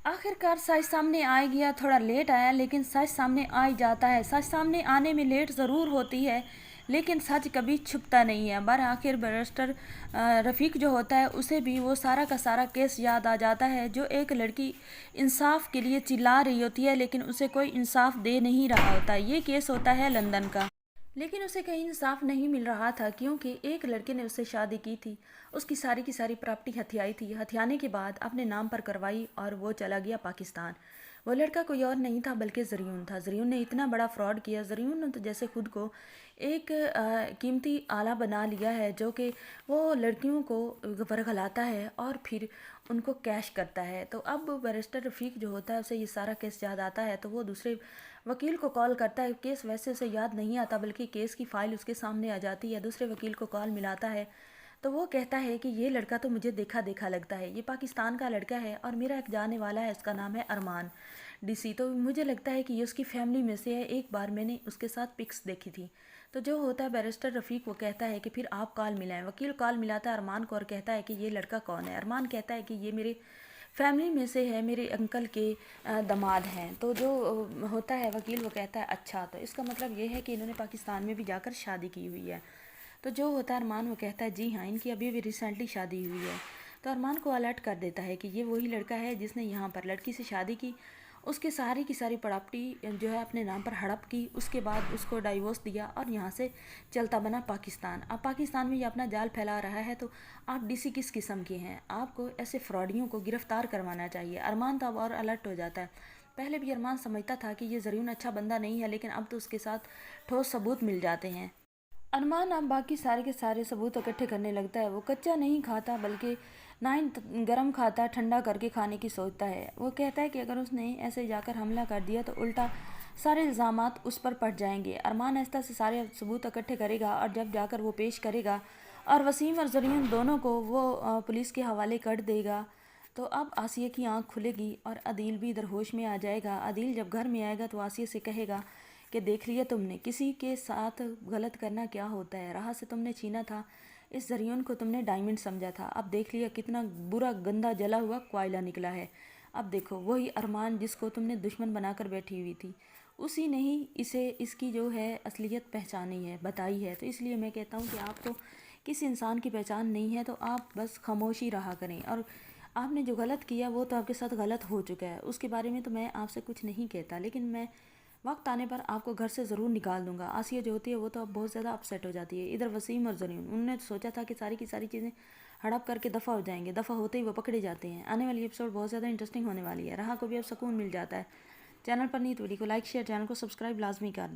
आखिरकार सच सामने आ गया, थोड़ा लेट आया लेकिन सच सामने आ ही जाता है। सच सामने आने में लेट ज़रूर होती है लेकिन सच कभी छुपता नहीं है। बर आखिर बैरिस्टर रफ़ीक जो होता है उसे भी वो सारा का सारा केस याद आ जाता है, जो एक लड़की इंसाफ के लिए चिल्ला रही होती है लेकिन उसे कोई इंसाफ दे नहीं रहा होता। ये केस होता है लंदन का, लेकिन उसे कहीं इंसाफ नहीं मिल रहा था क्योंकि एक लड़के ने उससे शादी की थी, उसकी सारी की सारी प्रॉपर्टी हथियाई थी, हथियाने के बाद अपने नाम पर करवाई और वो चला गया पाकिस्तान। वो लड़का कोई और नहीं था बल्कि ज़रियुन था। ज़रियुन ने इतना बड़ा फ्रॉड किया। ज़रियुन ने तो जैसे खुद को एक कीमती आला बना लिया है, जो कि वो लड़कियों को वरगलाता है और फिर उनको कैश करता है। तो अब बैरिस्टर रफ़ीक जो होता है उसे ये सारा केस याद आता है, तो वो दूसरे वकील को कॉल करता है। केस वैसे उसे याद नहीं आता बल्कि केस की फ़ाइल उसके सामने आ जाती है। दूसरे वकील को कॉल मिलाता है तो वो कहता है कि ये लड़का तो मुझे देखा देखा लगता है, ये पाकिस्तान का लड़का है और मेरा एक जाने वाला है, इसका नाम है अरमान डीसी। तो मुझे लगता है कि ये उसकी फैमिली में से है, एक बार मैंने उसके साथ पिक्स देखी थी। तो जो होता है बैरिस्टर रफ़ीक वो कहता है कि फिर आप कॉल मिलाएं। वकील कॉल मिलाता है अरमान को और कहता है कि ये लड़का कौन है। अरमान कहता है कि ये मेरे फैमिली में से है, मेरे अंकल के दामाद हैं। तो जो होता है वकील वो कहता है अच्छा, तो इसका मतलब ये है कि इन्होंने पाकिस्तान में भी जाकर शादी की हुई है। तो जो होता है अरमान वो कहता है जी हाँ, इनकी अभी भी रिसेंटली शादी हुई है। तो अरमान को अलर्ट कर देता है कि ये वही लड़का है जिसने यहाँ पर लड़की से शादी की, उसके सारी की सारी प्रॉपर्टी जो है अपने नाम पर हड़प की, उसके बाद उसको डाइवोर्स दिया और यहाँ से चलता बना पाकिस्तान। अब पाकिस्तान में ये अपना जाल फैला रहा है। तो आप डीसी किस किस्म के हैं? आपको ऐसे फ्रॉडियों को गिरफ्तार करवाना चाहिए। अरमान तो अब और अलर्ट हो जाता है। पहले भी अरमान समझता था कि ये ज़रियुन अच्छा बंदा नहीं है, लेकिन अब तो उसके साथ ठोस सबूत मिल जाते हैं। अरमान अब बाकी सारे के सारे सबूत इकट्ठे करने लगता है। वो कच्चा नहीं खाता बल्कि ना ही गरम खाता, ठंडा करके खाने की सोचता है। वो कहता है कि अगर उसने ऐसे जाकर हमला कर दिया तो उल्टा सारे इल्ज़ामात उस पर पड़ जाएंगे। अरमान ऐसा से सारे सबूत इकट्ठे करेगा और जब जाकर वो पेश करेगा और वसीम और ज़रियुन दोनों को वो पुलिस के हवाले कर देगा। तो अब आसिया की आंख खुलेगी और अदील भी इधर होश में आ जाएगा। अदील जब घर में आएगा तो आसिया से कहेगा कि देख लिया तुमने, किसी के साथ गलत करना क्या होता है। राह से तुमने छीना था, इस ज़रियुन को तुमने डायमंड समझा था, अब देख लिया कितना बुरा गंदा जला हुआ कोयला निकला है। अब देखो वही अरमान जिसको तुमने दुश्मन बनाकर बैठी हुई थी, उसी ने ही इसे इसकी जो है असलियत पहचानी है, बताई है। तो इसलिए मैं कहता हूँ कि आपको किसी इंसान की पहचान नहीं है तो आप बस खामोशी रहा करें। और आपने जो गलत किया वो तो आपके साथ गलत हो चुका है, उसके बारे में तो मैं आपसे कुछ नहीं कहता, लेकिन मैं वक्त आने पर आपको घर से ज़रूर निकाल दूंगा। आसिया जो होती है वो तो अब बहुत ज़्यादा अपसेट हो जाती है। इधर वसीम और ज़रियुन, उन्होंने तो सोचा था कि सारी की सारी चीज़ें हड़प करके दफ़ा हो जाएंगे, दफ़ा होते ही वो पकड़े जाते हैं। आने वाली एपिसोड बहुत ज़्यादा इंटरेस्टिंग होने वाली है। राह को भी अब सुकून मिल जाता है। चैनल पर नहीं तो वीडियो को लाइक शेयर, चैनल को सब्सक्राइब लाजमी कर दें।